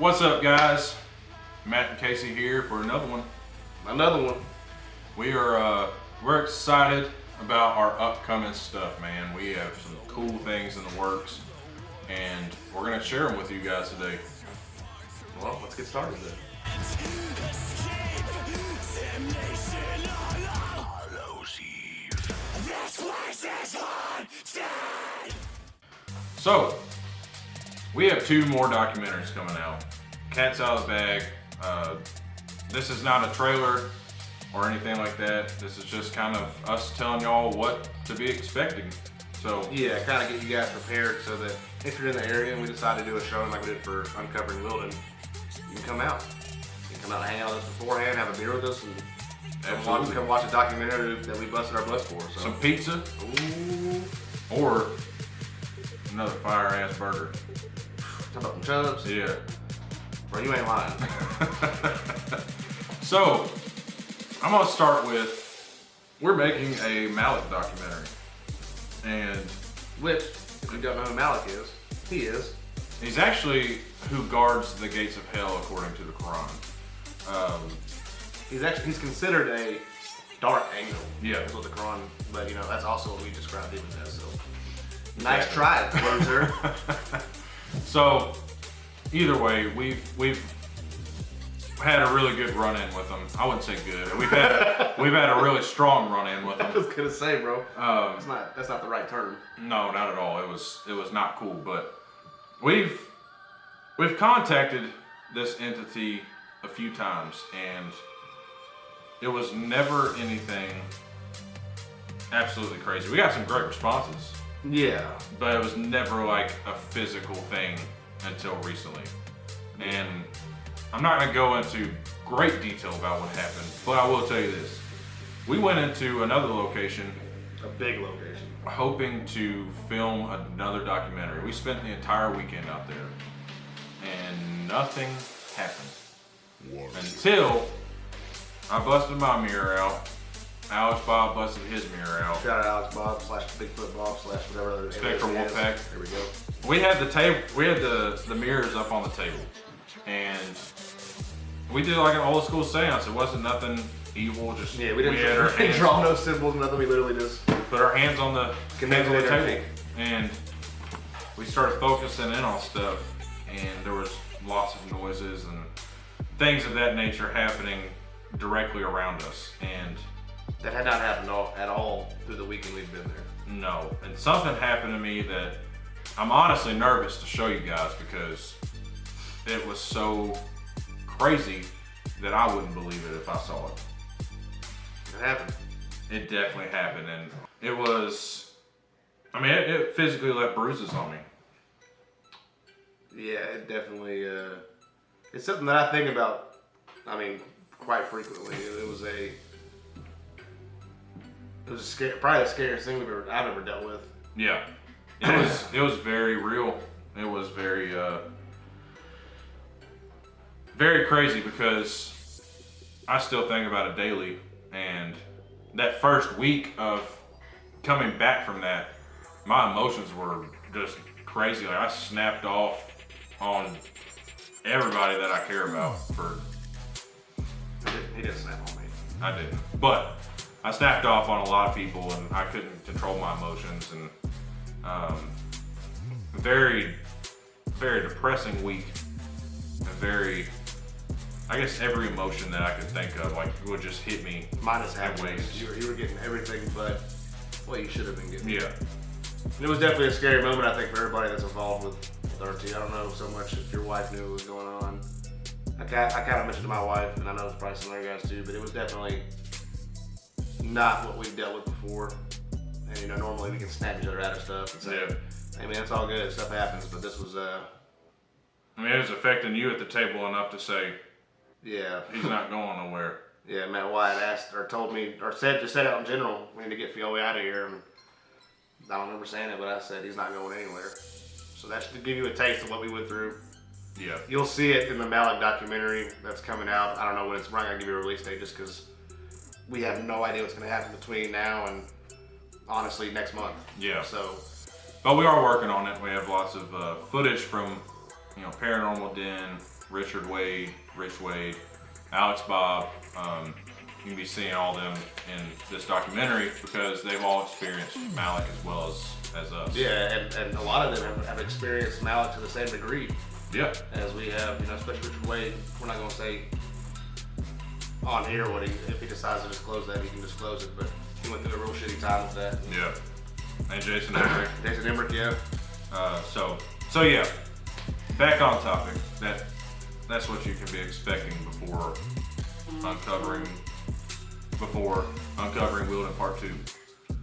What's up, guys? Matt and Casey here for another one. We're excited about our upcoming stuff, man. We have some cool things in the works, and we're gonna share them with you guys today. Well, let's get started then. So, we have 2 more documentaries coming out. Cat's out of the bag. This is not a trailer or anything like that. This is just kind of us telling y'all what to be expecting. So yeah, kind of get you guys prepared so that if you're in the area and we decide to do a show like we did for Uncovering Wilden, you can come out. You can come out and hang out with us beforehand, have a beer with us, and come watch a documentary that we busted our butts for. So. Some pizza. Ooh. Or another fire-ass burger. Talk about some chubs. Yeah. Bro, you ain't lying. So, I'm gonna start with, we're making a Malik documentary. And which, if you don't know who Malik is, he is. He's actually who guards the gates of hell according to the Quran. He's considered a dark angel. Yeah. That's what the Quran, but you know, that's also what we described him as, so. Nice try, loser. So, either way, we've had a really good run-in with them. I wouldn't say good. We've had a really strong run-in with them. I was gonna say, bro. That's not the right term. No, not at all. It was not cool. But we've contacted this entity a few times, and it was never anything absolutely crazy. We got some great responses. Yeah. But it was never like a physical thing until recently. And I'm not gonna go into great detail about what happened, but I will tell you this. We went into another location. A big location. Hoping to film another documentary. We spent the entire weekend out there and nothing happened. Until I busted my mirror out. Alex Bob busted his mirror out. Shout out Alex Bob / Bigfoot Bob / whatever other Spectrum Wolfpack. There we go. We had the table. We had the mirrors up on the table, and we did like an old school seance. It wasn't nothing evil. Just we didn't draw no symbols, nothing. We literally just put our hands on the table, feet. and we started focusing in on stuff. And there was lots of noises and things of that nature happening directly around us, and that had not happened at all through the weekend we've been there. No, and something happened to me that I'm honestly nervous to show you guys because it was so crazy that I wouldn't believe it if I saw it. It happened. It definitely happened, and it was, I mean, it physically left bruises on me. Yeah, it definitely, it's something that I think about, I mean, quite frequently. It was probably the scariest thing I've ever dealt with. Yeah, it was very real. It was very very crazy because I still think about it daily. And that first week of coming back from that, my emotions were just crazy. Like I snapped off on everybody that I care about. He didn't snap on me. I didn't, but I snapped off on a lot of people, and I couldn't control my emotions, and very, very depressing week, and very, I guess every emotion that I could think of like would just hit me. Minus happiness. You were getting everything but what you should have been getting. Yeah. And it was definitely a scary moment, I think, for everybody that's involved with RT. I don't know so much if your wife knew what was going on. I kind of mentioned to my wife, and I know it's probably some other guys too, but it was definitely not what we've dealt with before. And you know, normally we can snap each other out of stuff and say, hey man, it's all good, stuff happens, but this was I mean, it was affecting you at the table enough to say, yeah, he's not going nowhere. Yeah, Matt Wyatt asked or told me, or said out in general, we need to get Fiore out of here. And I don't remember saying it, but I said he's not going anywhere. So that should give you a taste of what we went through. Yeah. You'll see it in the Malik documentary that's coming out. I don't know when it's, we're not gonna give you a release date just because we have no idea what's gonna happen between now and honestly next month. Yeah. So. But we are working on it. We have lots of footage from Paranormal Den, Richard Wade, Rich Wade, Alex Bob. You can be seeing all them in this documentary because they've all experienced Malik as well as us. Yeah, and a lot of them have experienced Malik to the same degree. Yeah. As we have, especially Richard Wade. We're not going to say on here if he decides to disclose that, he can disclose it, but he went through a real shitty time with that. Yeah. And Jason Emmerich. Jason Emmerich, yeah. So yeah, back on topic. That's what you can be expecting before uncovering Wilden Part 2.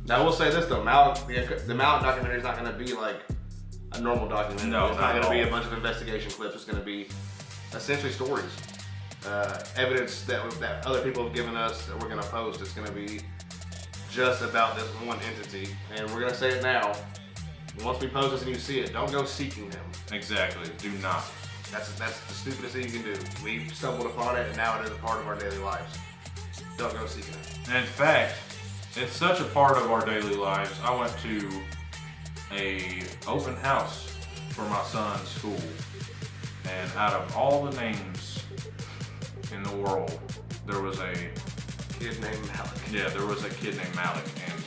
Now I will say this though, the Malik documentary is not going to be like a normal documentary. No, it's not going to be a bunch of investigation clips. It's going to be essentially stories, evidence that other people have given us that we're going to post. It's going to be just about this one entity, and we're going to say it now. Once we post this and you see it, don't go seeking them. Exactly. Do not. That's the stupidest thing you can do. We stumbled upon it, and now it is a part of our daily lives. Don't go seeking it. And in fact, it's such a part of our daily lives. I went to a open house for my son's school, and out of all the names in the world, there was a kid named Malik. Yeah, there was a kid named Malik, and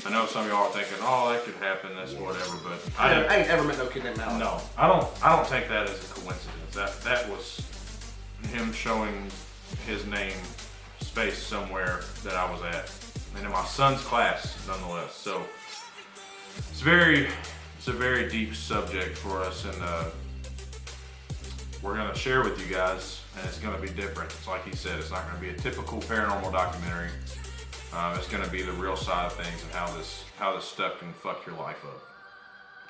I know some of y'all are thinking, "Oh, that could happen. That's whatever." But I ain't ever met no kid named Malik. No, I don't take that as a coincidence. That was him showing his name spaced somewhere that I was at, and in my son's class, nonetheless. So it's a very deep subject for us, and we're gonna share with you guys, and it's gonna be different. It's like he said, it's not gonna be a typical paranormal documentary. It's gonna be the real side of things and how this stuff can fuck your life up.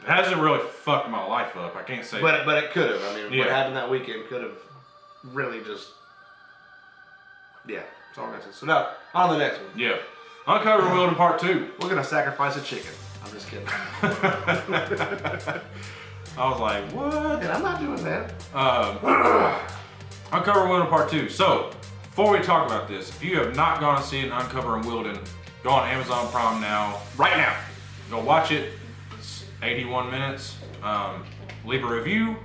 It hasn't really fucked my life up. I can't say. But it could have. I mean, Yeah. What happened that weekend could have really just. Yeah, that's all I'm gonna say. So now on to the next one. Yeah, Uncover Wilden Part 2. We're gonna sacrifice a chicken. I'm just kidding. I was like, what? And I'm not doing that. Uncover Wilden Part 2. So, before we talk about this, if you have not gone to see an Uncover Wilden, go on Amazon Prime now, right now. Go watch it. It's 81 minutes. Leave a review.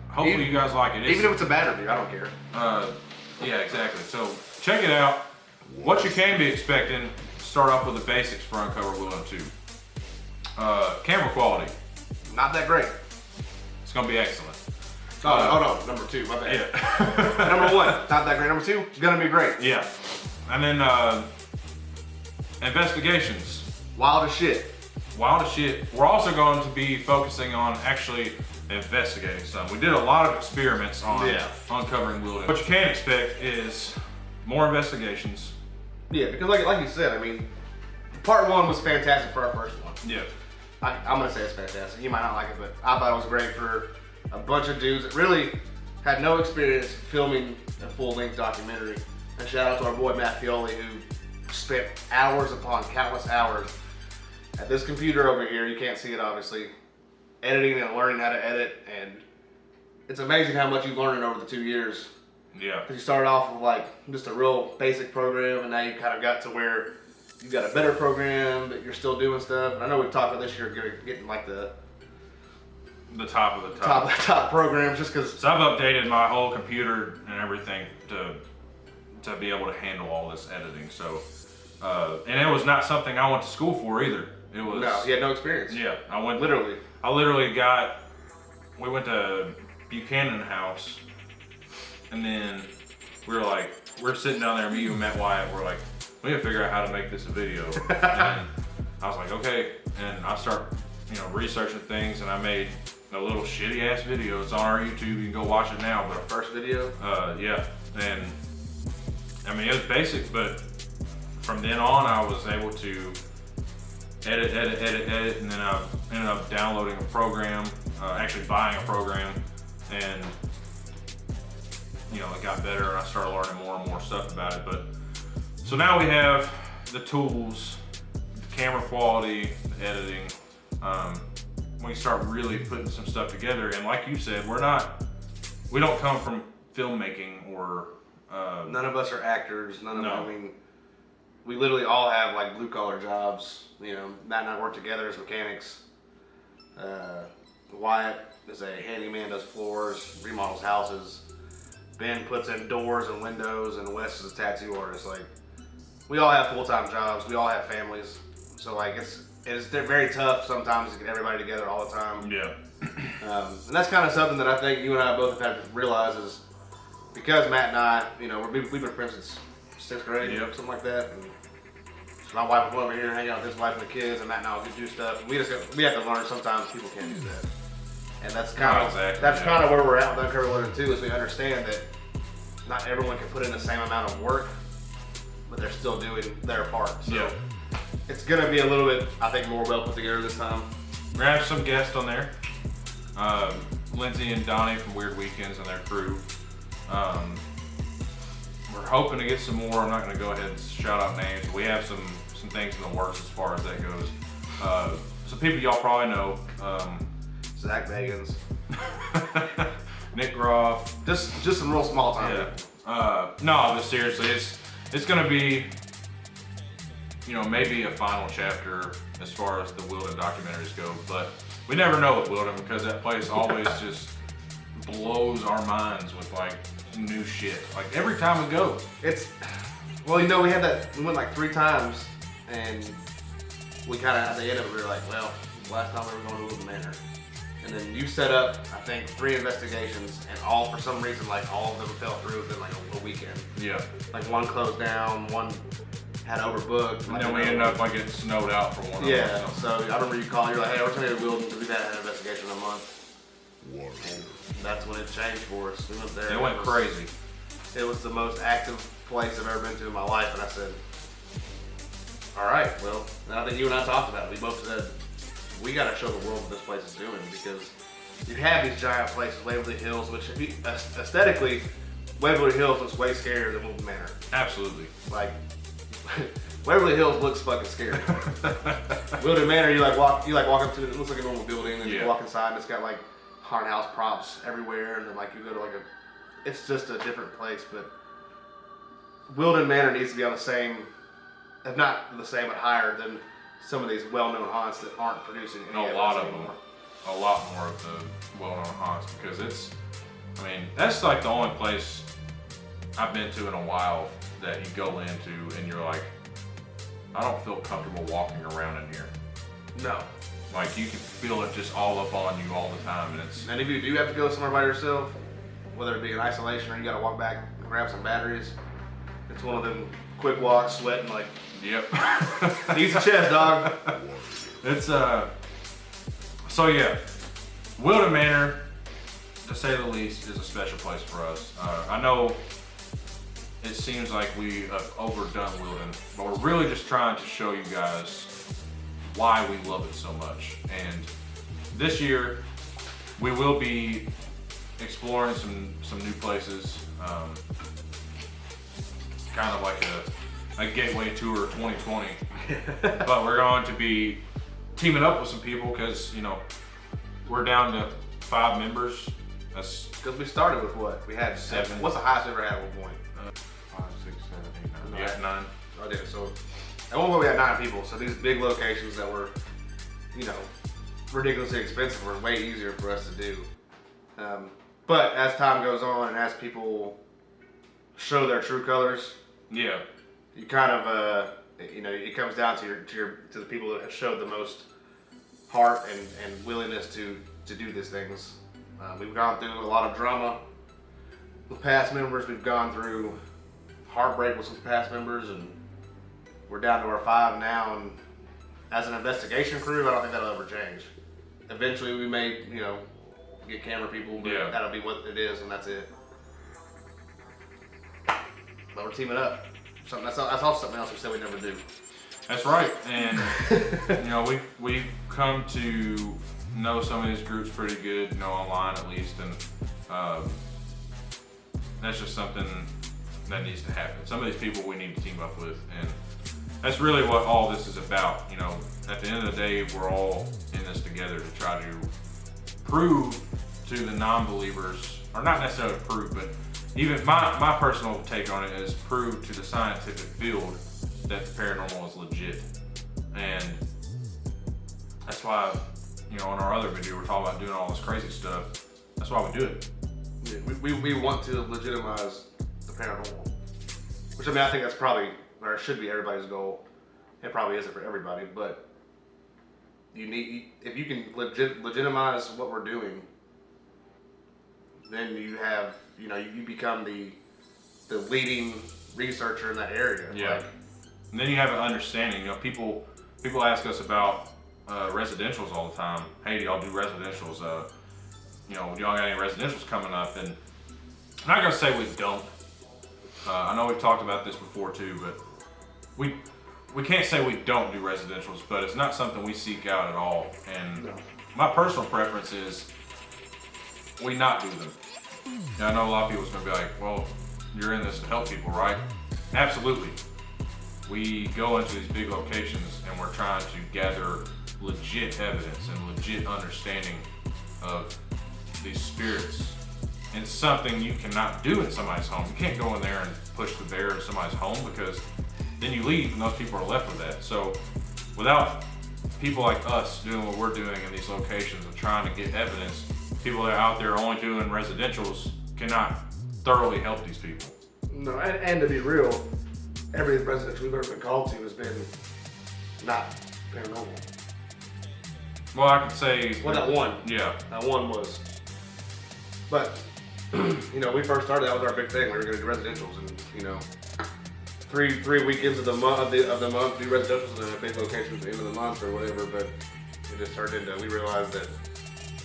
Hopefully you guys like it. Even if it's a bad review, I don't care. Yeah, exactly. So, check it out. What you can be expecting, start off with the basics for Uncover Wilden 2. Camera quality. Not that great. It's going to be excellent. Oh no, number 2, my bad. Yeah. Number 1, not that great. Number 2, it's gonna be great. Yeah. And then investigations. Wild as shit. Wild as shit. We're also going to be focusing on actually investigating some. We did a lot of experiments on uncovering Wilden. What you can expect is more investigations. Yeah, because like you said, I mean, part 1 was fantastic for our first one. Yeah. I'm gonna say it's fantastic. You might not like it, but I thought it was great for a bunch of dudes that really had no experience filming a full-length documentary. And shout out to our boy Matt Fioli, who spent hours upon countless hours at this computer over here. You can't see it obviously, editing and learning how to edit, and it's amazing how much you've learned over the 2 years. Yeah. Because you started off with like just a real basic program, and now you kind of got to where you've got a better program, but you're still doing stuff. And I know we've talked about this year getting like the top of the top. top programs, just because. So I've updated my whole computer and everything to be able to handle all this editing. So, and it was not something I went to school for either. It was. No, you had no experience. Yeah, I went. Literally. We went to Buchanan House, and then we're sitting down there, me and Matt Wyatt, we're like, we gotta figure out how to make this a video. And I was like, okay, and I start, researching things, and I made a little shitty ass video. It's on our YouTube. You can go watch it now. But First video. Yeah, and I mean it was basic, but from then on I was able to edit, and then I ended up downloading a program, actually buying a program, and it got better, and I started learning more and more stuff about it. But so now we have the tools, the camera quality, the editing. We start really putting some stuff together, and like you said, we don't come from filmmaking or. None of us are actors. No. I mean, we literally all have like blue collar jobs. Matt and I work together as mechanics. Wyatt is a handyman, does floors, remodels houses. Ben puts in doors and windows, and Wes is a tattoo artist. Like, we all have full-time jobs. We all have families. So like, it's very tough sometimes to get everybody together all the time. Yeah. And that's kind of something that I think you and I both have had to realize is because Matt and I, you know, we've been friends since 6th grade, Yep. something like that. And so my wife will come over here and hang out with his wife and the kids, and Matt and I will do stuff. And we have to learn sometimes people can't do that. And that's kind of kind of where we're at with Uncover Learning too, is we understand that not everyone can put in the same amount of work, but they're still doing their part. So it's gonna be a little bit, I think, more well put together this time. We're gonna have some guests on there. Lindsay and Donnie from Weird Weekends and their crew. We're hoping to get some more. I'm not gonna go ahead and shout out names, but we have some things in the works as far as that goes. Some people y'all probably know. Zach Bagans. Nick Groff. Just some real small time. Yeah. No, but seriously, it's gonna be, you know, maybe a final chapter as far as the Wilden documentaries go, but we never know with Wilden because that place always just blows our minds with like new shit. Like every time we go. Well, you know, we went like 3 times, and we kind of, at the end of it, we were like, well, last time we were going to Wilden Manor. And then you set up, I think, 3 investigations, and all, for some reason, like all of them fell through within like a weekend. Yeah. Like one closed down, one had overbooked. And then we ended up like getting snowed out for one. Yeah. So I remember you calling. You're like, "Hey, we're trying to go to Wilden because we've had an investigation in a month." And that's when it changed for us. We went there. It went crazy. It was the most active place I've ever been to in my life, and I said, "All right, well." And I think you and I talked about it. We both said, we got to show the world what this place is doing, because you have these giant places, Waverly Hills, which aesthetically, Waverly Hills looks way scarier than Wilden Manor. Absolutely. Like, Waverly Hills looks fucking scary. Wilden Manor, you walk up to it, it looks like a normal building, and you walk inside and it's got like haunted house props everywhere, and then like you go to like it's just a different place. But Wilden Manor needs to be on the same, if not the same, but higher than some of these well-known haunts that aren't producing any a lot of them. A lot more of the well-known haunts, because I mean, that's like the only place I've been to in a while that you go into and you're like, I don't feel comfortable walking around in here. No. Like you can feel it just all up on you all the time, and it's. And if you do have to go somewhere by yourself, whether it be in isolation or you got to walk back and grab some batteries, it's one of them quick walks, sweating like. Yep. Easy chest, dog. It's So yeah, Wilden Manor, to say the least, is a special place for us. I know it seems like we have overdone Wilden, but we're really just trying to show you guys why we love it so much. And this year, we will be exploring some new places, kind of like a gateway tour 2020. But we're going to be teaming up with some people because, you know, we're down to 5 members. That's because we started with what? We had 7. What's the highest we ever had at one point? 5, 6, 7, 8, 9. Yeah, 9. I did. So at one point we had 9 people. So these big locations that were, you know, ridiculously expensive were way easier for us to do. But as time goes on and as people show their true colors, yeah, you kind of you know, it comes down to the people that have showed the most heart and willingness to do these things. We've gone through a lot of drama with past members. We've gone through heartbreak with some past members, and we're down to our 5 now. And as an investigation crew, I don't think that'll ever change. Eventually, we may, you know, get camera people, but that'll be what it is, and that's it. But we're teaming up. That's also something else we said we'd never do. That's right, and you know, we've come to know some of these groups pretty good, you know, online at least, and that's just something that needs to happen. Some of these people we need to team up with, and that's really what all this is about. You know, at the end of the day, we're all in this together to try to prove to the non-believers, or not necessarily prove, but even my personal take on it is prove to the scientific field that the paranormal is legit. And that's why you know, in our other video, we're talking about doing all this crazy stuff. That's why we do it. Yeah, we want to legitimize the paranormal, which I mean I think that's probably, or it should be, everybody's goal. It probably isn't for everybody, but if you can legitimize what we're doing, then you have, you know, you become the leading researcher in that area. Yeah. Like, and then you have an understanding. You know, people ask us about residentials all the time. Hey, do y'all do residentials? You know, do y'all got any residentials coming up? And I'm not gonna say we don't. I know we've talked about this before too, but we can't say we don't do residentials, but it's not something we seek out at all. And my personal preference is we not do them. Now, I know a lot of people's gonna be like, well, you're in this to help people, right? Absolutely. We go into these big locations and we're trying to gather legit evidence and legit understanding of these spirits. And it's something you cannot do in somebody's home. You can't go in there and push the bear in somebody's home, because then you leave and those people are left with that. So without people like us doing what we're doing in these locations and trying to get evidence, people that are out there only doing residentials cannot thoroughly help these people. no, and to be real, every residential we've ever been called to has been not paranormal. Well, I could say, Well, that one. yeah, That one was. But, you know, we first started, that was our big thing. We were going to do residentials, and, you know, three weekends of the month, do residentials in a big location at the end of the month or whatever. But it just turned into, we realized that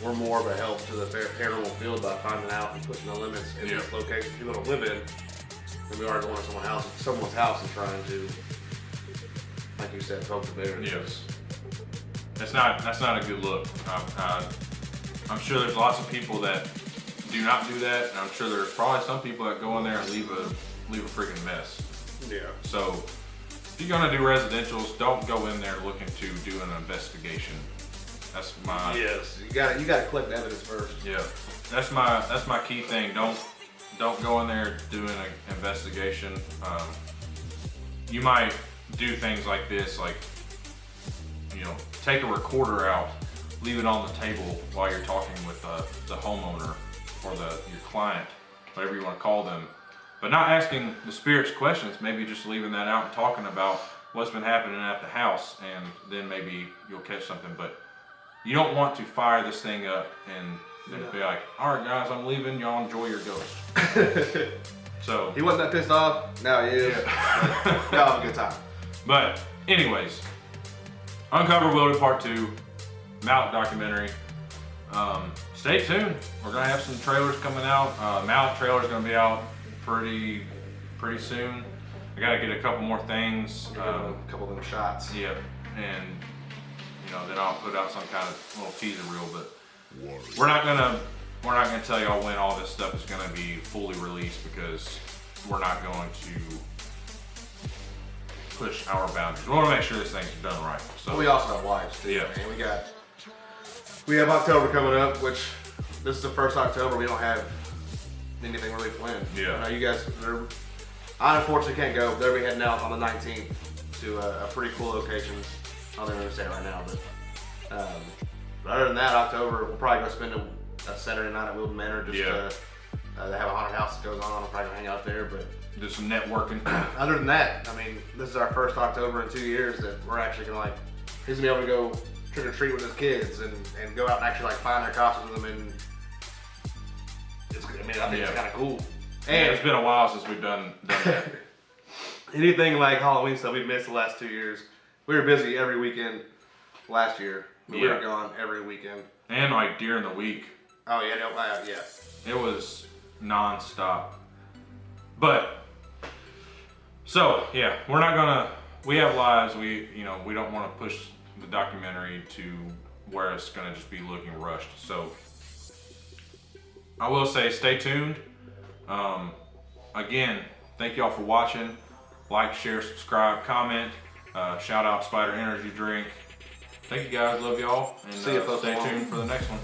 we're more of a help to the paranormal field by finding out and pushing the limits in this location people don't live in, than we are going to someone's house and trying to, like you said, poke the bear. yes. That's not a good look. I'm sure there's lots of people that do not do that, and I'm sure there's probably some people that go in there and leave a freaking mess. Yeah. So if you're gonna do residentials, don't go in there looking to do an investigation. That's my Yes. You gotta collect the evidence first. yeah. That's my key thing. Don't go in there doing an investigation. You might do things like this, like, you know, take a recorder out, leave it on the table while you're talking with the homeowner or your client, whatever you want to call them, but not asking the spirits questions. Maybe just leaving that out and talking about what's been happening at the house, and then maybe you'll catch something. But you don't want to fire this thing up and then be like, all right guys, I'm leaving, y'all enjoy your ghost. So He wasn't that pissed off. Now he is. yeah. Y'all have a good time. But anyways, Uncover Wielded Part 2, Mallet documentary. Stay tuned. We're gonna have some trailers coming out. Mallet trailer's gonna be out pretty soon. I gotta get a couple more things. A couple of them shots. Yeah, and you know, then I'll put out some kind of little teaser reel. But we're not gonna tell y'all when all this stuff is gonna be fully released, because we're not going to push our boundaries. We want to make sure this thing's done right. So But we also have lives too. Yeah. Man. We have October coming up, which this is the first October. We don't have anything really planned. Yeah. I know you guys. I unfortunately can't go. They'll be heading out on the 19th to a pretty cool location. I don't even understand right now, but other than that, October we're probably gonna spend a Saturday night at Wilton Manor. Just they have a haunted house that goes on. We're probably gonna hang out there, but. do some networking. Other than that, I mean, this is our first October in 2 years that we're actually gonna he's gonna be able to go trick or treat with his kids and go out and actually find their costumes with them, and I think it's kind of cool. And And it's been a while since we've done that. anything like Halloween stuff we've missed the last 2 years. We were busy every weekend last year. We were gone every weekend. And like during the week, Oh yeah, no, yeah. it was non-stop. But so yeah, we have lives. We don't want to push the documentary to where it's gonna just be looking rushed. So I will say, stay tuned. Again, thank y'all for watching. Like, share, subscribe, comment. Shout out Spider Energy Drink. Thank you guys. Love y'all. And See ya, folks. stay tuned for the next one.